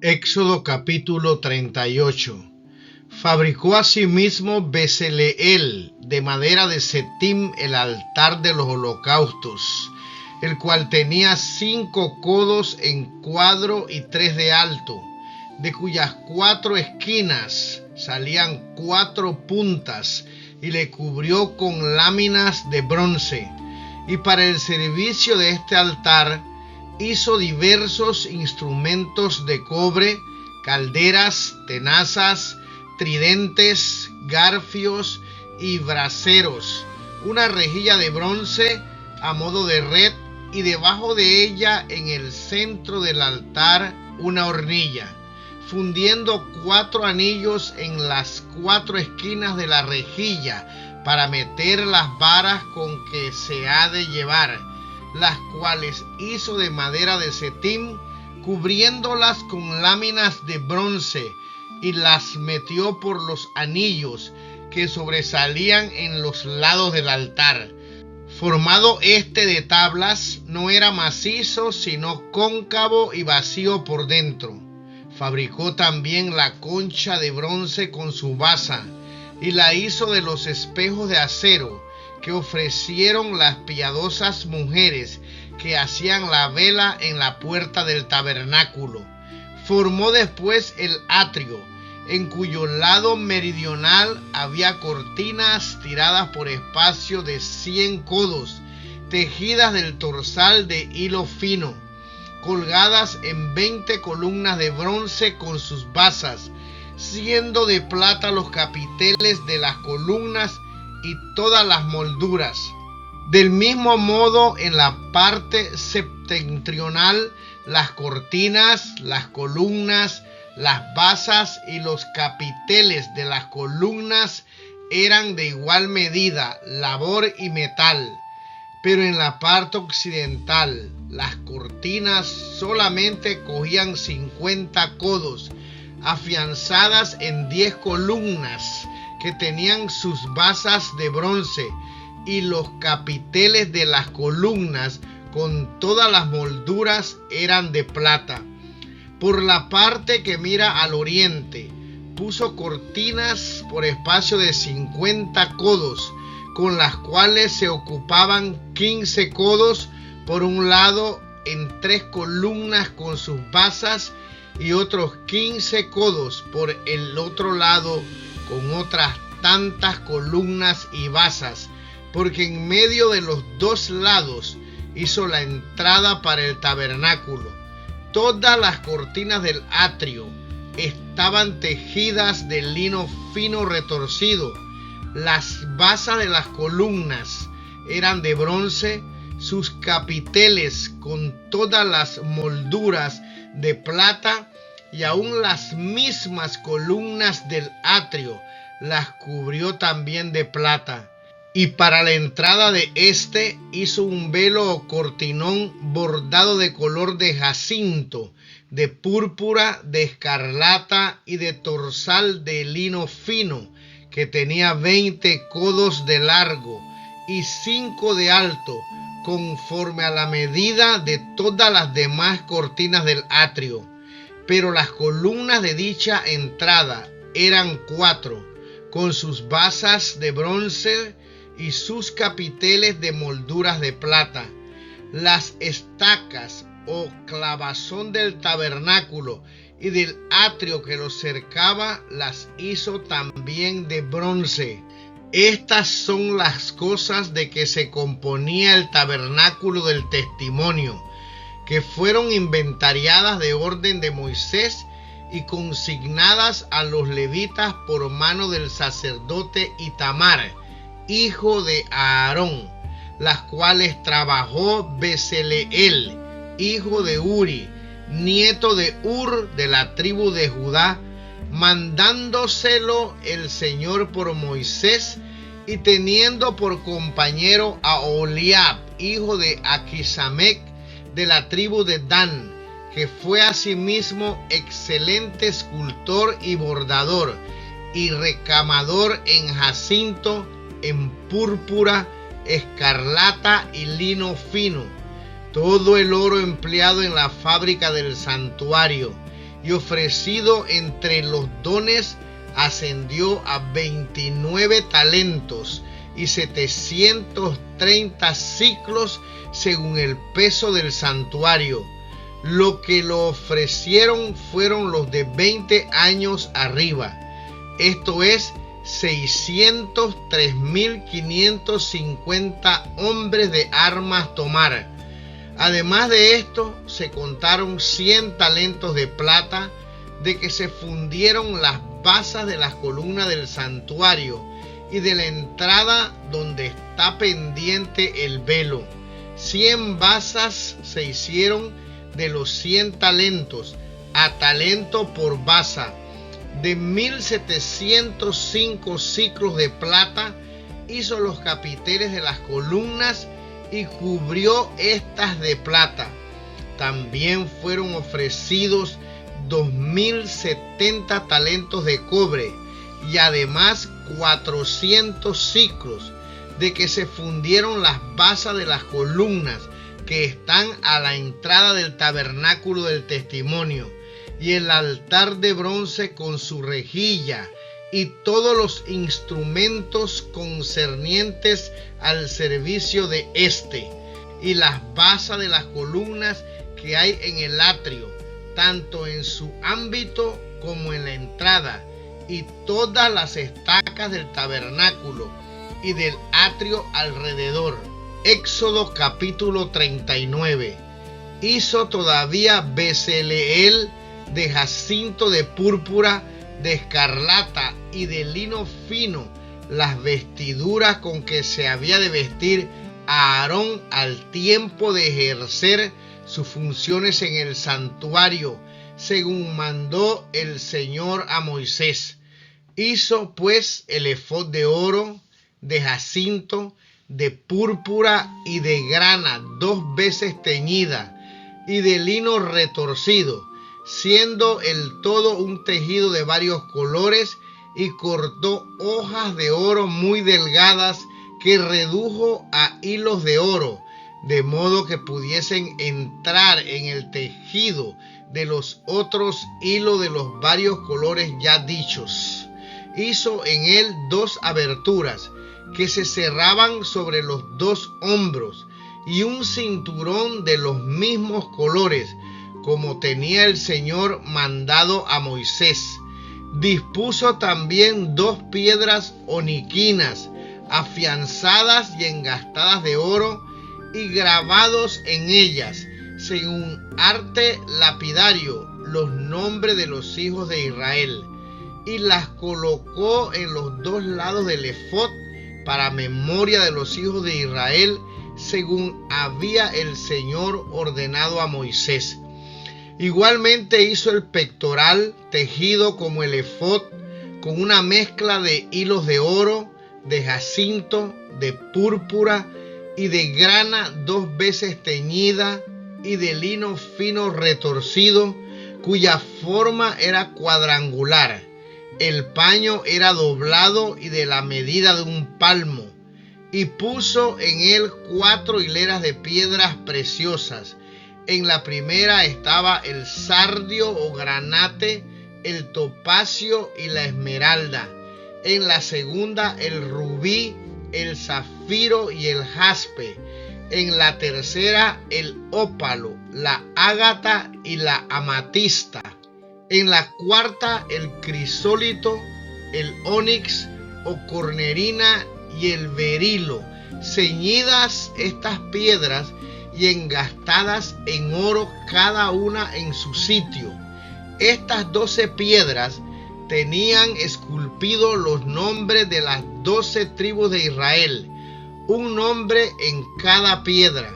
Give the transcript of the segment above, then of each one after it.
Éxodo capítulo 38. Fabricó asimismo Bezaleel de madera de Setim el altar de los holocaustos, el cual tenía 5 codos en cuadro y 3 de alto, de cuyas 4 esquinas salían 4 puntas, y le cubrió con láminas de bronce. Y para el servicio de este altar hizo diversos instrumentos de cobre, calderas, tenazas, tridentes, garfios y braseros, una rejilla de bronce a modo de red, y debajo de ella, en el centro del altar, una hornilla, fundiendo 4 anillos en las 4 esquinas de la rejilla para meter las varas con que se ha de llevar, las cuales hizo de madera de setim, cubriéndolas con láminas de bronce, y las metió por los anillos que sobresalían en los lados del altar. Formado de tablas, no era macizo, sino cóncavo y vacío por dentro. Fabricó también la concha de bronce con su basa, y la hizo de los espejos de acero que ofrecieron las piadosas mujeres que hacían la vela en la puerta del tabernáculo. Formó después el atrio, en cuyo lado meridional había cortinas tiradas por espacio de 100 codos, tejidas del torsal de hilo fino, colgadas en 20 columnas de bronce con sus basas, siendo de plata los capiteles de las columnas y todas las molduras. Del mismo modo, en la parte septentrional, las cortinas, las columnas, las basas y los capiteles de las columnas eran de igual medida, labor y metal. Pero en la parte occidental, las cortinas solamente cogían 50 codos, afianzadas en 10 columnas que tenían sus basas de bronce, y los capiteles de las columnas con todas las molduras eran de plata. Por la parte que mira al oriente, puso cortinas por espacio de 50 codos, con las cuales se ocupaban 15 codos por un lado en 3 columnas con sus basas, y otros 15 codos por el otro lado con otras tantas columnas y basas, porque en medio de los 2 lados hizo la entrada para el tabernáculo. Todas las cortinas del atrio estaban tejidas de lino fino retorcido. Las basas de las columnas eran de bronce, sus capiteles con todas las molduras de plata, y aun las mismas columnas del atrio las cubrió también de plata. Y para la entrada de hizo un velo o cortinón bordado de color de jacinto, de púrpura, de escarlata y de torsal de lino fino, que tenía 20 codos de largo y 5 de alto, conforme a la medida de todas las demás cortinas del atrio. Pero las columnas de dicha entrada eran 4, con sus basas de bronce y sus capiteles de molduras de plata. Las estacas o clavazón del tabernáculo y del atrio que lo cercaba las hizo también de bronce. Estas son las cosas de que se componía el tabernáculo del testimonio, que fueron inventariadas de orden de Moisés y consignadas a los levitas por mano del sacerdote Itamar, hijo de Aarón, las cuales trabajó Bezaleel, hijo de Uri, nieto de Hur, de la tribu de Judá, mandándoselo el Señor por Moisés, y teniendo por compañero a Oliab, hijo de Aquisamec, de la tribu de Dan, que fue asimismo excelente escultor y bordador, y recamador en jacinto, en púrpura, escarlata y lino fino, todo el oro empleado en la fábrica del santuario, y ofrecido entre los dones ascendió a 29 talentos y 730 siclos según el peso del santuario. Lo que lo ofrecieron fueron los de 20 años arriba, esto es 603.550 hombres de armas tomar. Además de esto, se contaron 100 talentos de plata, de que se fundieron las basas de las columnas del santuario y de la entrada donde está pendiente el velo. 100 basas se hicieron de los 100 talentos, a talento por basa. De 1.705 siclos de plata hizo los capiteles de las columnas y cubrió estas de plata. También fueron ofrecidos 2.070 talentos de cobre y además 400 siclos, de que se fundieron las basas de las columnas que están a la entrada del tabernáculo del testimonio, y el altar de bronce con su rejilla y todos los instrumentos concernientes al servicio de éste, y las basas de las columnas que hay en el atrio, tanto en su ámbito como en la entrada, y todas las estacas del tabernáculo y del atrio alrededor. Éxodo capítulo 39. Hizo todavía Bezaleel de jacinto, de púrpura, de escarlata y de lino fino las vestiduras con que se había de vestir a Aarón al tiempo de ejercer sus funciones en el santuario, según mandó el Señor a Moisés. Hizo pues el efod de oro, de jacinto, de púrpura y de grana 2 veces teñida, y de lino retorcido, siendo el todo un tejido de varios colores, y cortó hojas de oro muy delgadas que redujo a hilos de oro, de modo que pudiesen entrar en el tejido de los otros hilos de los varios colores ya dichos. Hizo en él 2 aberturas que se cerraban sobre los 2 hombros, y un cinturón de los mismos colores, como tenía el Señor mandado a Moisés. Dispuso también 2 piedras oniquinas, afianzadas y engastadas de oro, y grabados en ellas, según arte lapidario, los nombres de los hijos de Israel, y las colocó en los 2 lados del efod para memoria de los hijos de Israel, según había el Señor ordenado a Moisés. Igualmente hizo el pectoral tejido como el efod, con una mezcla de hilos de oro, de jacinto, de púrpura y de grana 2 veces teñida, y de lino fino retorcido, cuya forma era cuadrangular. El paño era doblado y de la medida de un palmo, y puso en él 4 hileras de piedras preciosas. En la primera estaba el sardio o granate, el topacio y la esmeralda. En la segunda el rubí, el zafiro y el jaspe. En la tercera el ópalo, la ágata y la amatista. En la cuarta el crisólito, el onix o cornerina y el berilo, ceñidas estas piedras y engastadas en oro cada una en su sitio. Estas 12 piedras tenían esculpidos los nombres de las 12 tribus de Israel, un nombre en cada piedra.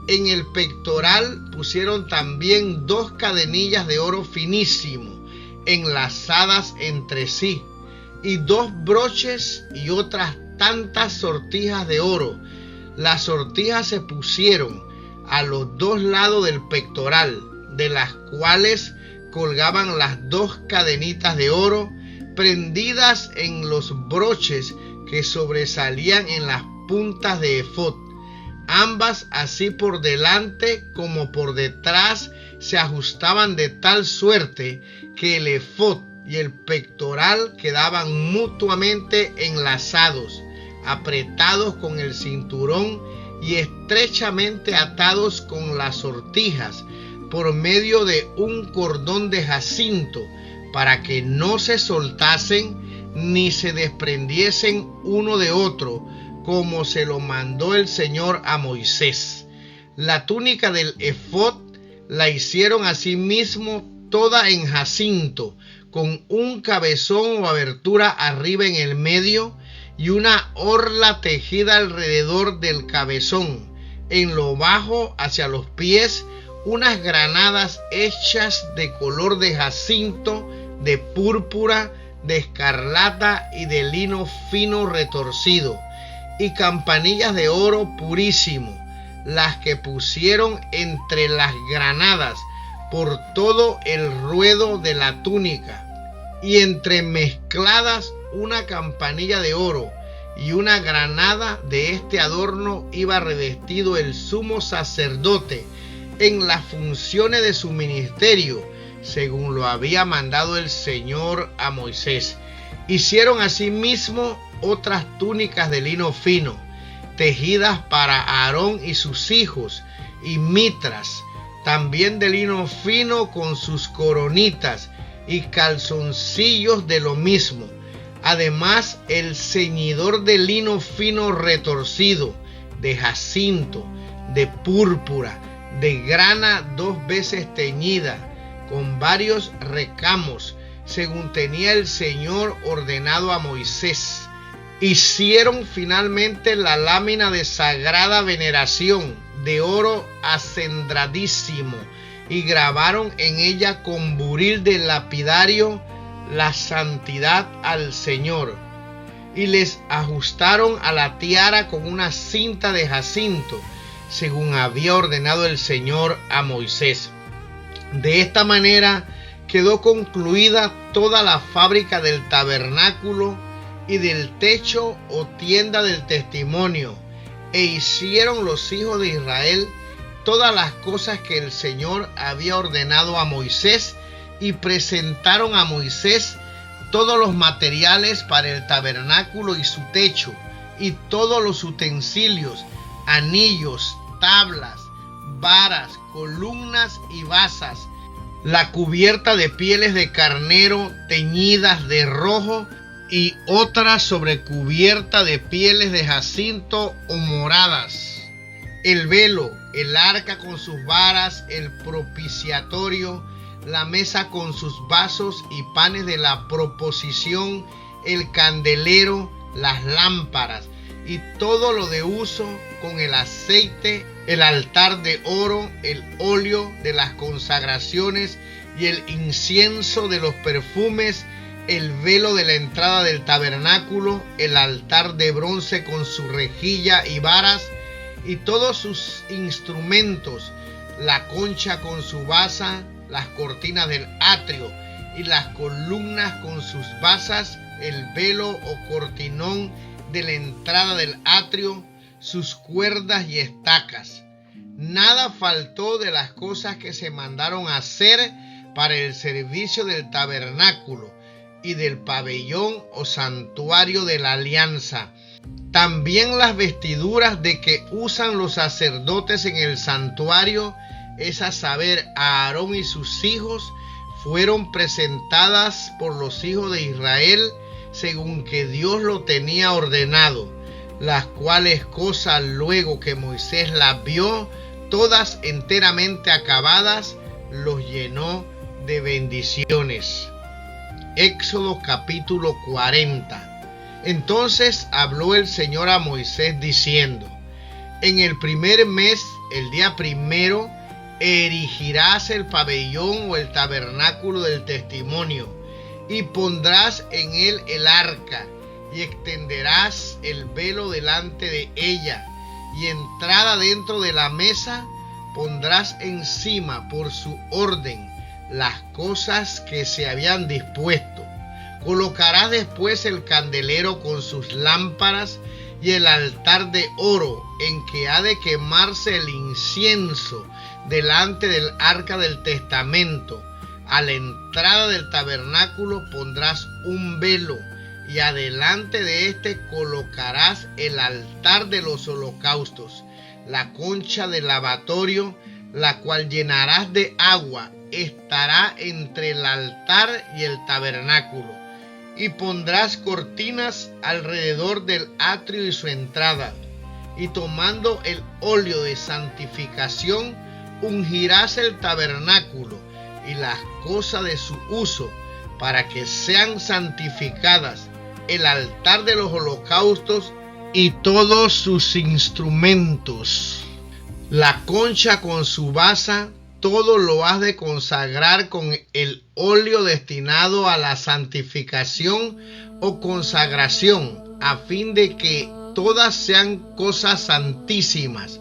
En el pectoral pusieron también 2 cadenillas de oro finísimo, enlazadas entre sí, y 2 broches y otras tantas sortijas de oro. Las sortijas se pusieron a los 2 lados del pectoral, de las cuales colgaban las 2 cadenitas de oro, prendidas en los broches que sobresalían en las puntas de efod. Ambas, así por delante como por detrás, se ajustaban de tal suerte que el efod y el pectoral quedaban mutuamente enlazados, apretados con el cinturón y estrechamente atados con las sortijas por medio de un cordón de jacinto, para que no se soltasen ni se desprendiesen uno de otro, como se lo mandó el Señor a Moisés. La túnica del efod la hicieron asimismo toda en jacinto, con un cabezón o abertura arriba en el medio y una orla tejida alrededor del cabezón. En lo bajo, hacia los pies, unas granadas hechas de color de jacinto, de púrpura, de escarlata y de lino fino retorcido, y campanillas de oro purísimo, las que pusieron entre las granadas por todo el ruedo de la túnica, y entremezcladas una campanilla de oro y una granada. De este adorno iba revestido el sumo sacerdote en las funciones de su ministerio, según lo había mandado el Señor a Moisés. Hicieron asimismo otras túnicas de lino fino, tejidas para Aarón y sus hijos, y mitras, también de lino fino, con sus coronitas y calzoncillos de lo mismo. Además, el ceñidor de lino fino retorcido, de jacinto, de púrpura, de grana 2 veces teñida, con varios recamos, según tenía el Señor ordenado a Moisés. Hicieron finalmente la lámina de sagrada veneración, de oro acendradísimo, y grabaron en ella con buril de lapidario la santidad al Señor, y les ajustaron a la tiara con una cinta de jacinto, según había ordenado el Señor a Moisés. De esta manera quedó concluida toda la fábrica del tabernáculo y del techo o tienda del testimonio, e hicieron los hijos de Israel todas las cosas que el Señor había ordenado a Moisés, y presentaron a Moisés todos los materiales para el tabernáculo y su techo, y todos los utensilios, anillos, tablas, varas, columnas y basas, la cubierta de pieles de carnero teñidas de rojo, y otra sobrecubierta de pieles de jacinto o moradas, el velo, el arca con sus varas, el propiciatorio, la mesa con sus vasos y panes de la proposición, el candelero, las lámparas y todo lo de uso, con el aceite, el altar de oro, el óleo de las consagraciones y el incienso de los perfumes, el velo de la entrada del tabernáculo, el altar de bronce con su rejilla y varas y todos sus instrumentos, la concha con su basa, las cortinas del atrio y las columnas con sus basas, el velo o cortinón de la entrada del atrio, sus cuerdas y estacas. Nada faltó de las cosas que se mandaron a hacer para el servicio del tabernáculo y del pabellón o santuario de la alianza. También las vestiduras de que usan los sacerdotes en el santuario, es a saber, Aarón y sus hijos, fueron presentadas por los hijos de Israel según que Dios lo tenía ordenado, las cuales cosas, luego que Moisés las vio todas enteramente acabadas, los llenó de bendiciones. Éxodo capítulo 40. Entonces habló el Señor a Moisés diciendo: en el primer mes, el día primero, erigirás el pabellón o el tabernáculo del testimonio, y pondrás en él el arca, y extenderás el velo delante de ella, y entrada dentro de la mesa pondrás encima por su orden las cosas que se habían dispuesto. Colocarás después el candelero con sus lámparas y el altar de oro en que ha de quemarse el incienso delante del arca del testamento. A la entrada del tabernáculo pondrás un velo, y adelante de éste colocarás el altar de los holocaustos, la concha del lavatorio, la cual llenarás de agua, estará entre el altar y el tabernáculo. Y pondrás cortinas alrededor del atrio y su entrada, y tomando el óleo de santificación, ungirás el tabernáculo y las cosas de su uso, para que sean santificadas, el altar de los holocaustos y todos sus instrumentos. La concha con su basa, todo lo has de consagrar con el óleo destinado a la santificación o consagración, a fin de que todas sean cosas santísimas.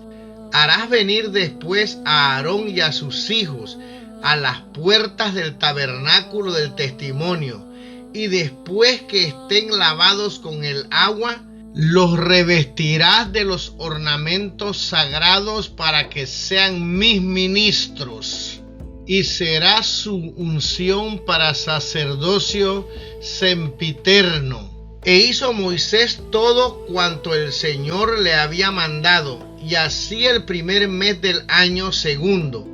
Harás venir después a Aarón y a sus hijos a las puertas del tabernáculo del testimonio, y después que estén lavados con el agua, los revestirás de los ornamentos sagrados para que sean mis ministros, y será su unción para sacerdocio sempiterno. E hizo Moisés todo cuanto el Señor le había mandado, y así el primer mes del año segundo,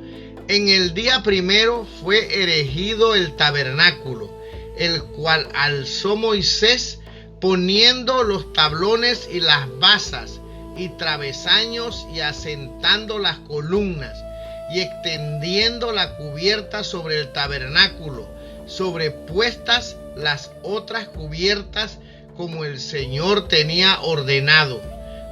en el día primero, fue erigido el tabernáculo, el cual alzó Moisés, poniendo los tablones y las basas y travesaños, y asentando las columnas, y extendiendo la cubierta sobre el tabernáculo, sobrepuestas las otras cubiertas, como el Señor tenía ordenado.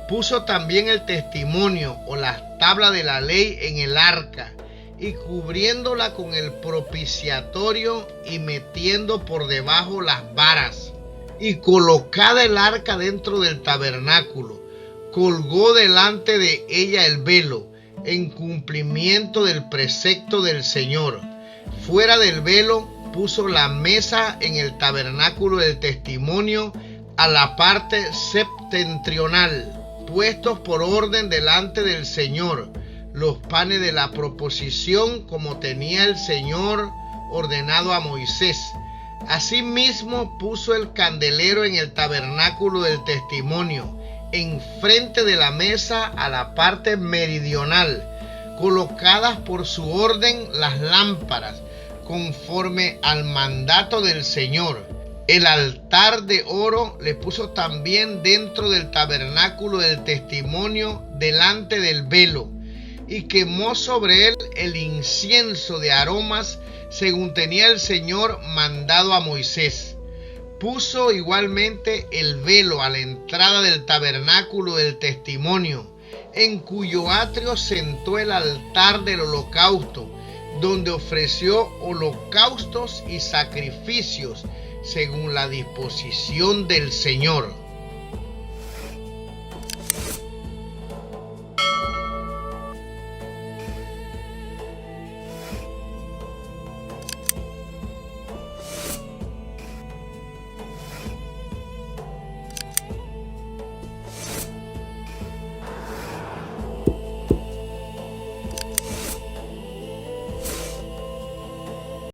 Puso también el testimonio o las tablas de la ley en el arca, y cubriéndola con el propiciatorio, y metiendo por debajo las varas, y colocada el arca dentro del tabernáculo, colgó delante de ella el velo, en cumplimiento del precepto del Señor. Fuera del velo puso la mesa en el tabernáculo del testimonio, a la parte septentrional, puestos por orden delante del Señor los panes de la proposición, como tenía el Señor ordenado a Moisés. Asimismo puso el candelero en el tabernáculo del testimonio, enfrente de la mesa a la parte meridional, colocadas por su orden las lámparas, conforme al mandato del Señor. El altar de oro le puso también dentro del tabernáculo del testimonio, delante del velo, y quemó sobre él el incienso de aromas, según tenía el Señor mandado a Moisés. Puso igualmente el velo a la entrada del tabernáculo del testimonio, en cuyo atrio sentó el altar del holocausto, donde ofreció holocaustos y sacrificios, según la disposición del Señor.